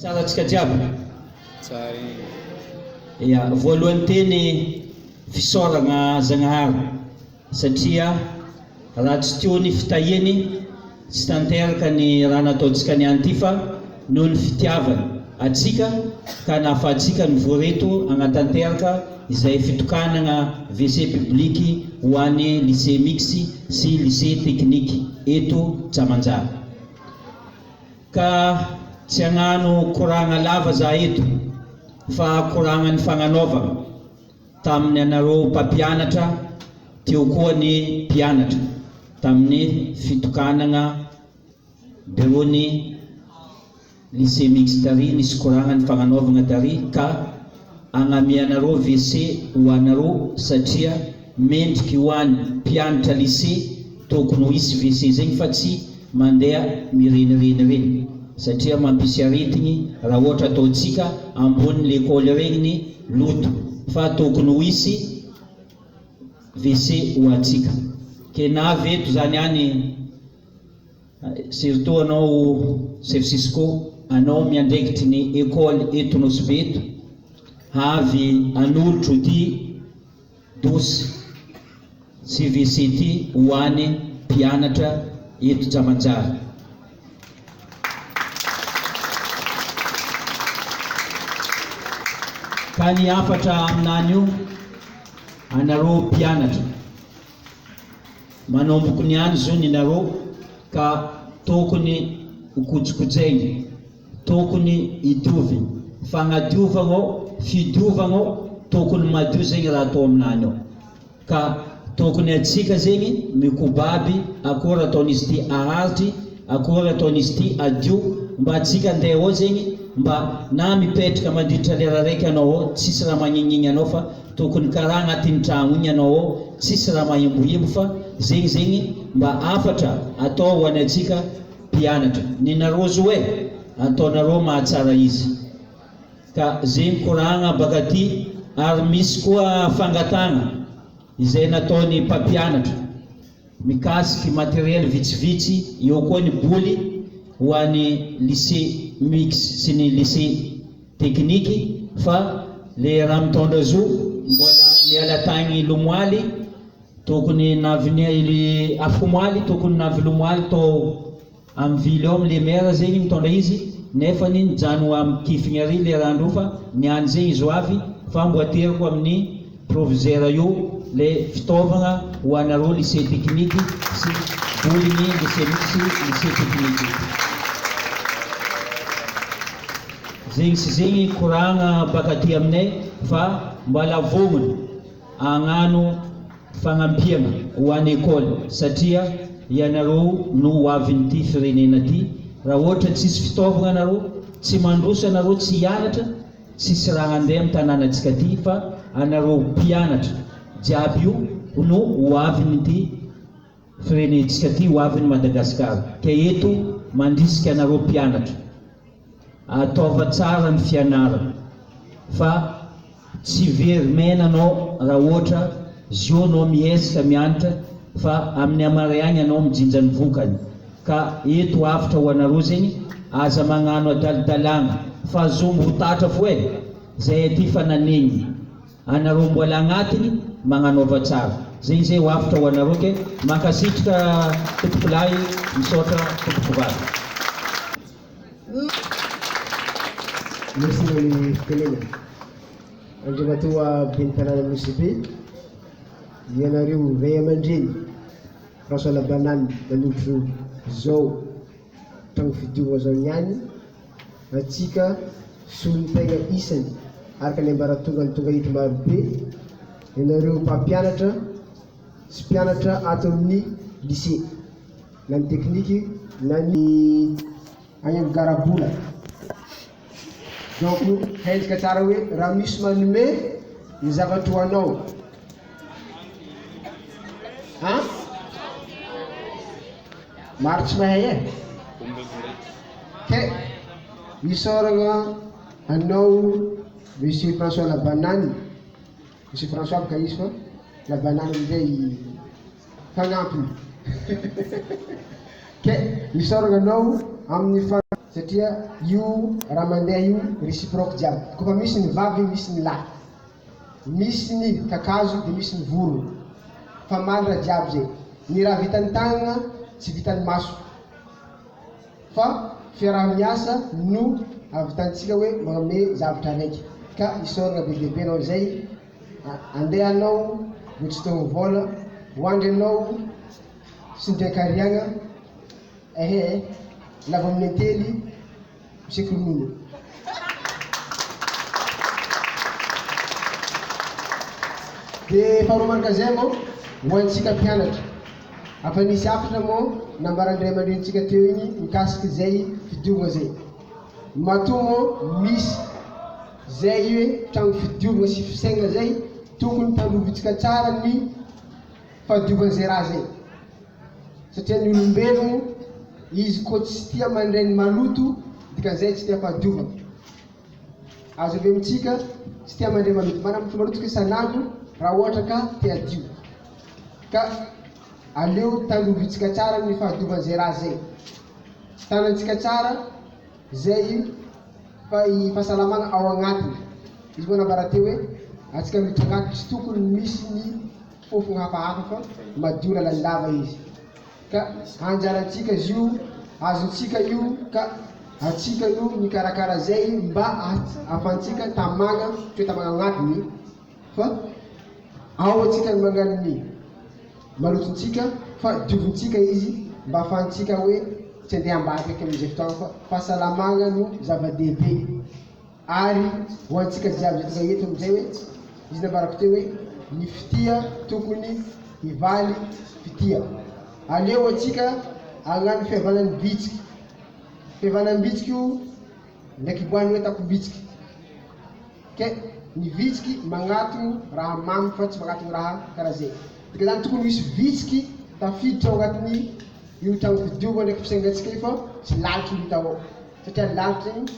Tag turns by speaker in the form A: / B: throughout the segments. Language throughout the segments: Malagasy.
A: Tsaratsika jiaby. Ya, voalohany teny fisaoragna Zagnahary satria raha tsy teo ny fitahiany tsy tanteraka ny raha nataontsika niany ity fa noho ny fitiavana atsika ka nahafahantsika ny voareto hanatanteraka izay fitokanana WC public ho an'ny lycée mixte sy lycée technique eto Tsamanjara. Ka tsy hagnano koragna lava za eto fa koragna ny fagnanaovana tamin'ny anareo mpampianatra teo koa ny mpianatra tamin'ny fitokanana bureau-ny lycée mixte tary nisy koragna ny fagnanaovana tary ka agnamianareo WC ho anareo satria mendriky ho an'ny mpianatra lycée tokony ho hisy WC zegny fa tsy mandeha mirenireny satria mampisy aretigny raha ohatra ataontsika ambony l'école regny ny loto fa tokony ho hisy WC ho antsika. Ke navy eto zany any surtout anao chef Cisco anao miandraikitry ny école eto Nosbe eto avy anolotro ty dosy sy WC ty ho any mpianatra eto Tsamanjara. Ka ny afatra aminany io anareo mpianatra manomboky ny any zao ninareo ka tokony hikojokojaigny, tokony hidiovy, fagnadiovagnao, fidiovagnao, tokony madio zegny raha atao aminany ao. Ka tokony atsika zegny mikobaby akory ataon'izy ty aharitry, akory ataon'izy ty adio mba atsika andeha ao zegny mba na mipetraka mandritra lera raiky anao ao tsisy raha magnignigny anao fa tokony karaha agnatin'ny tragno igny anao ao tsisy raha mahimbohimbo fa zegny mba afatra atao ho anay atsika mpianatra. Ninareo zo hoe ataonareo mahatsara izy. Ka zegny koragna baka ty ary misy koa fangatagna izay nataony mpampianatra mikasiky matériel vitsivitsy eo koa ny boly ho an'ny lycée mixte sy ny lycée technique fa le raha mitondra zo mbola niala tagny Lomoaly tokony navy Afomoaly tokony navy Lomoaly tao amin'ny ville ao le maire zegny mitondra izy nefa ny jano amin'ny kifigny ary le rahandro fa niany zegny izy avy fa mboateriko amin'ny proviseur io le fitaovagna ho anareo lycée technique sy boligny lycée mixte lycée technique. Zegny sy zegny koragna baka ty aminay fa mbala vomony agnano fagnampiana ho an'ny école satria ianareo no ho avin'ity firenena ty. Raha ohatra tsisy fitaovagna anareo, tsy mandroso anareo, tsy hianatra, tsisy raha andeha amin'ny tanànatsika ty fa anareo mpianatra jiaby io no ho avin'ity firenentsika ty, ho avin'ny Madagasikara. Ke eto mandrisika anareo mpianatra ataova tsara ny fianarana fa tsy very mena anao raha ohatra zio anao miezaka mianatra fa amin'ny amare agny anao mijinja ny vokany. Ka eto afatra ho anareo zegny aza magnano adalidalagna fa zo mbotatra fo e zay aty fa nanegny anareo mbola agnatiny magnanaova tsara zegny zay ho afatra ho anareo. Ke mankasitrika tompoko lahy misaotra tompoko vavy.
B: Merci dari fitenena. Andriamatoa ben'ny tanàna Nosbe, ianareo ray aman-dreny François Labanane nanotro zao tragno fidiova zao niany atsika solon-tegna isany araka ny ambaratonga ny tonga hito maro be ianareo mpampianatra sy mpianatra ato amin'ny lycée na ny tekniky na ny agny amin'ny Garabola. Donc hezaka tsara hoe raha misy manome ny zavatra hoanao maro tsy mahay e. Ke misoragna anao Monsieur François Labanane, Monsieur François baka izy fa Labanane amin'izay fagnampiny. Ke misoragna anao amin'ny satria io raha mandeha io réciproque jiaby. Kofa misy ny vavy misy ny lahy, misy ny kakazo dia misy ny vorona, fa maly raha jiaby zay. Ny raha vitan'ny tagnana tsy vitan'ny maso, fa fiaraha-miasa no avitantsika hoe magnome zavatra raiky. Ka isorana be dehibe anao zay, andeha anao mbo tsy tao vola, hoandry anao sindrian-kariagna, lava amin'ny antely misaiky ronono. Dia faharoa manaraka zay moa ho antsika mpianatra, afa nisy afatra moa nambarandray aman-drenitsika teo igny mikasiky zay fidiovana zay. Matoa moa misy zay hoe trano fidiovana sy fisaigna zay tokony tandrovitsika tsara ny fahadiovana zay raha zay, satria ny olombelogno izy koa tsy tia mandray ny maloto dikan'izay tsy tia fahadiovana. Azo avy amintsika tsy tia mandray maloto, manambotra maloto isan'andro raha ohatra ka tia dio, ka aleo tandrovitsika tsara ny fahadiovana zay raha zay, tanantsika tsara zay fa i fahasalamagna ao agnatiny. Izy moa nambara teo hoe atsika miditra agnaty tsy tokony misy ny fofona hafahafa fa madio lalany lava izy. Ka anjarantsika izy io, azontsika io, ka atsika io mikarakara zay mba ahafahantsika tamagna toetamagna agnatiny, fa ao atsika ny mangano ny malotontsika fa diovontsika izy mba ahafahantsika hoe tsy andeha ambany eky amin'izay fotoagna, fa fahasalamagna no zava-dehibe. Ary ho antsika jiaby zay tonga eto amin'izay hoe izy nambarako teo hoe ny fitia tokony hivaly fitia. Aleo atsika agnano fihavanan'ny bitsiky. Fihavanan'ny bitsiky io ndraiky boany hoe takom-bitsiky. Ke ny vitsiky magnatony raha mamy fa tsy magnatony raha karaha zay. Dika zany tokony misy vitsiky tafiditra ao agnatiny io trano fidiovana ndraiky fisaingantsika io, fa tsy lalitra ny hita ao, satria lalitra igny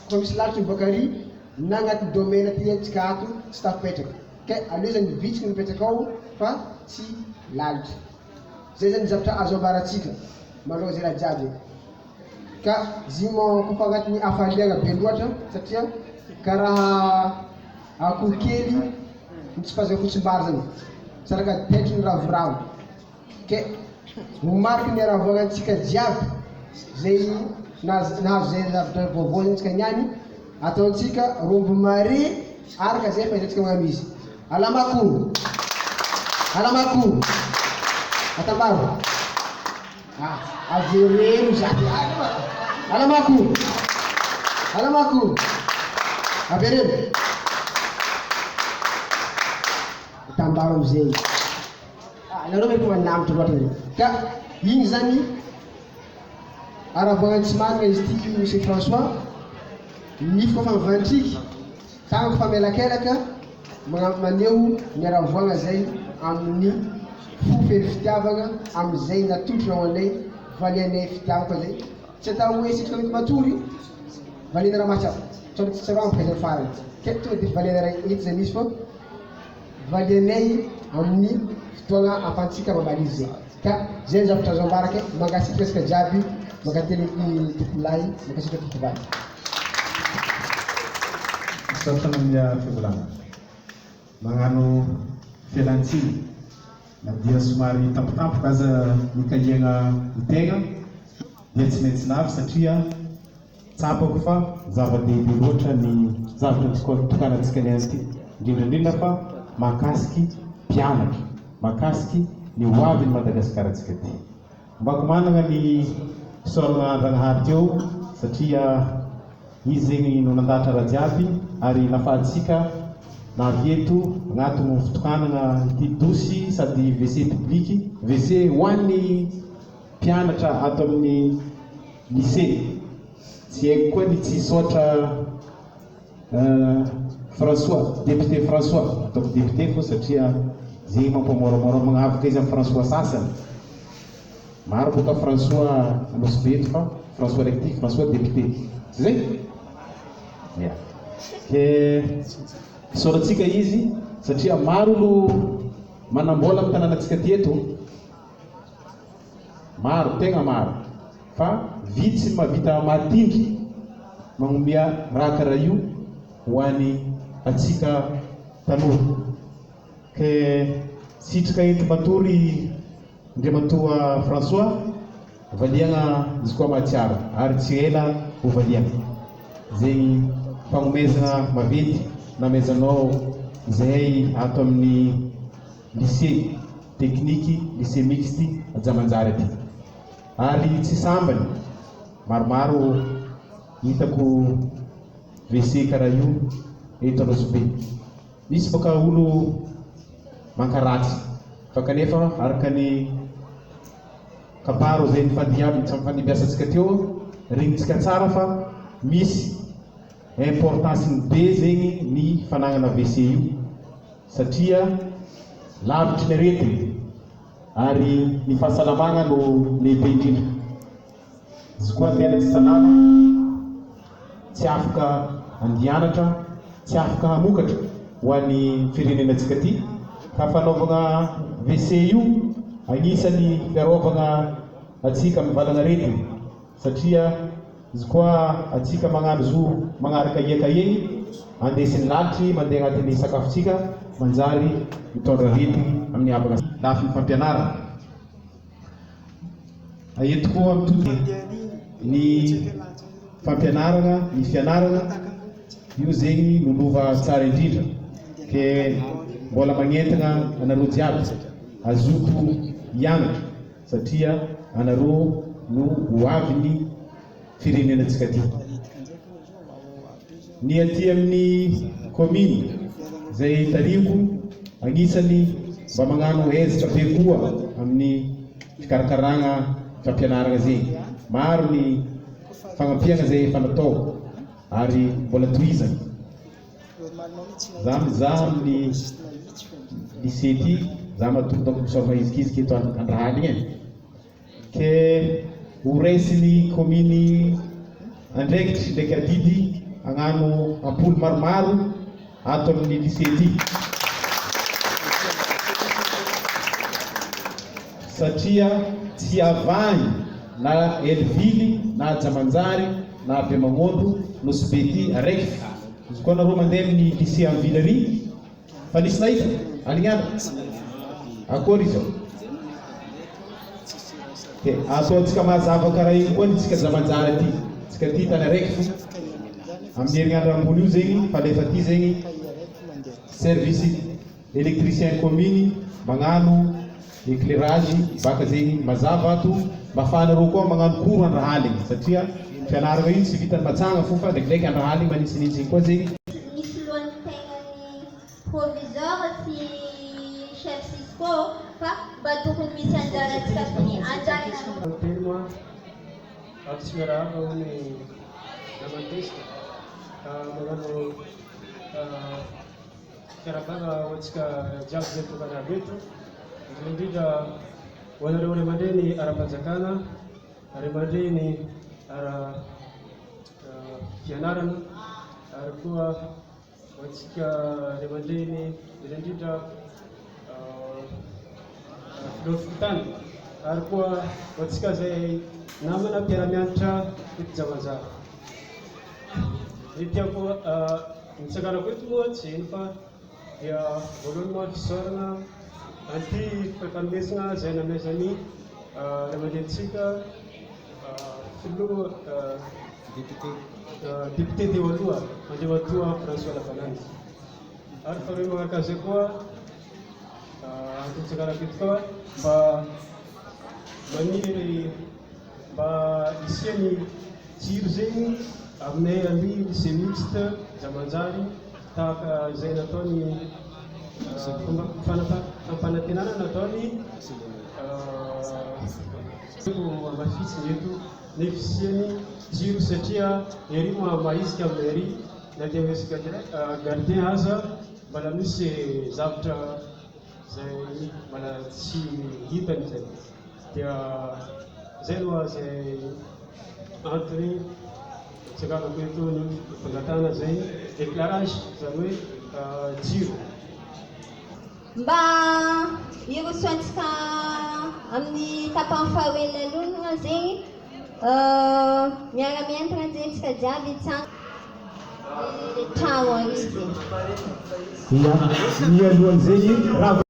B: koa misy lalitra miboaka ary na agnatin'ny domaine aty antsika ato tsy tafipetraka. Ke aleo zany vitsiky mipetraka ao fa tsy lalitra. Zay zany zavatra azo ambaratsika maloha zay raha jiaby. Ka zy moa kofa agnatin'ny hafaliagna be loatra, satria karaha akoho kely mitsipazaka fotsim-bary zany, saraka tetriny ravoravo. Ke homariky ny aravoagnantsika jiaby zay nahazo zay zavatra vaovao zany tsika niany, ataontsika rombo mare araka zay fahitantsika magnano izy. Alamako, alamako, atambaro, avereno zany, alamako, alamako, avereno, atambaro amizay. Nareo mety manambotra loatra zay. Ka igny zany aravoagnantsy izy ty Monsieur François, ny fafamvantriky tango famelakelaky maneho ny aravoagna zay amin'ny fofeny fitiavagna amizay natotronao anay valianay fitiavana zay. Tsy atao hoe sitrika mety matory valiana raha mahatsapa tsao tsy tsarao am'kaizany farany. Ke tonga de valiana raha eto zay misy, fa valianay amin'ny fotoagna ahafahantsika mamalizy zay. Ka zay ny zavatra azo ambaraka, mangasika resaka jiaby, mankately tompolahy, mankasika tompovany.
C: Sasana amin'ny fivolagna magnano fialantsiny na dia somary tampotampoka aza mikahiagna itegna dia tsy maintsy navy satria tsapako fa zava-dehibe loatra ny zavatra tokanantsika ny azy ity, indrindrandrindra fa mahakasiky mpianatra, mahakasiky ny hoavin'ny Madagasikaratsika ty. Mbako manana ny fisaorana Andragnahary teo satria izy zegny no nandahatra raha jiaby ary nafahantsika navy eto agnatiny fotokanana ity dosy sady WC public, WC ho an'ny mpianatra ato amin'ny lycée. Tsy haiko koa ny tsy saotra François, député François, ataoko député fô satria zegny mampamoramora magnavaka izy amin'ny François sasany. Maro boka François Mosbeto fa François rectif, François député. Zay? Yeah. Ke fisaorantsika izy satria maro olo manambola amin'ny tanànatsika ty eto, maro tegna maro, fa vitsy sy mahavita matindry magnomea raha karaha io ho an'ny atsika tanora. Ke sitrika ento matory Andriamatoa François valiagna izy koa mahatsiaro ary tsy ela ho valiagna zegny fagnomezana maventy namezanao izay ato amin'ny lycée technique lycée mixte Ajamanjary aty. Ary tsy sambany maromaro hitako WC karaha io eto Anosibe. Misy baka olo mankaratsy fa kanefa araka ny kabaro zay fanimbiasantsika teo regnitsika tsara fa misy importance be zegny ny fanagnana WC io satria lavitry ny aretigny ary ny fahasalamagna no lehibe indrindra. Izy koa tena tsy salama, tsy afaka andianatra, tsy afaka hamokatra ho an'ny firenenantsika ty. Ka fanaovana WC io agnisan'ny fiarovana atsika amin'ny valana aretigny satria izy koa atsika magnano zo magnaraka iakaegny andesin'ny lalitry mandeha agnatin'ny sakafotsika manjary mitondra aretigny amin'ny havana lafin'ny fampianarana. Aeto koa amin'ny ny fampianarana, ny fianarana io zegny lolova tsara indrindra ke mbola magnentana anareo jiaby azoto hianatra satria anareo no ho avin'ny firenenantsika ty. Ny aty amin'ny commune zay tariko agnisan'ny mba magnano ezitra be koa amin'ny fikarakaragna fampianarana zegny. Maro ny fagnampiagna zay efa natao ary mbola tohizana. Za mizaha amin'ny lycée ty, za matoto misaoma izikiziky eto Andrahaligny e. Ke ho raisin'ny commune andraikitry ndraiky adidy agnano ampoly maromaro ato amin'ny lycée ty. Satria tsy avagny na Elvily na Ajamanjary na Bemangondo no Sibety araiky. Izy koa nareo mandeha amin'ny lycée amin'ny ville ary fa nisy nahita alignana akory izy ao. Ke ataontsika mazava karaha iny koa nitsika Ajamanjary aty, tsika ty tany araiky fo amin'ny herinandro ambony io zegny fa lefa ty zegny service électricien commune magnano éclairage baka zegny mazava ato mafanareo koa magnano cours Andrahaligny satria fianarana io tsy vitany matsagna fo fa ndraikindraiky Andrahaligny manisy koa zegny.
D: Misy lohan'ny tegnany proviseur sy chef Cisco fa mba tokony misy anjaratsika amin'ny anjarana.
E: Telo tsy miarahaba ny namantesika magnano fiarabana hoantsika jiaby zay tokana reto indrindra ho anareo ray aman-dreny ara-panjakana, ray aman-dreny ara fianarana ary koa hoantsika ray aman-dreny indrindra filofotany ary koa hoantsika zay namana mpiara-mianatra eto Jamanjary. Ny tiako nitsakanako eto moa tsy ino fa dia voalohany moa fisaorana anty fanomezana zay namezany ray aman-drenitsika filoha député teo aloha Andriamatoa François Lavanany. Ary faharoa magnaraka an'izay koa nitsakanako eto koa mba maniry mba hisiany jiro zegny aminay amin'ny lycée mixte Jamanjary tahaka izay nataony fampanantenana nataony amafitsiny eto ny fisiany jiro satria ery mahisika amin'ny ery na dia misy gardien aza mbola misy zavatra zay mbola tsy hitany zay dia zay aloha zay antony tsakanako eto ny fangatana zay éclairage zany hoe jiro.
D: Mba irosoantsika amin'ny tapany faharoan'ny lanonana zegny Miara-mientana jentsika jiaby tsang trano izy.
B: Ia, ny alohan'izay raha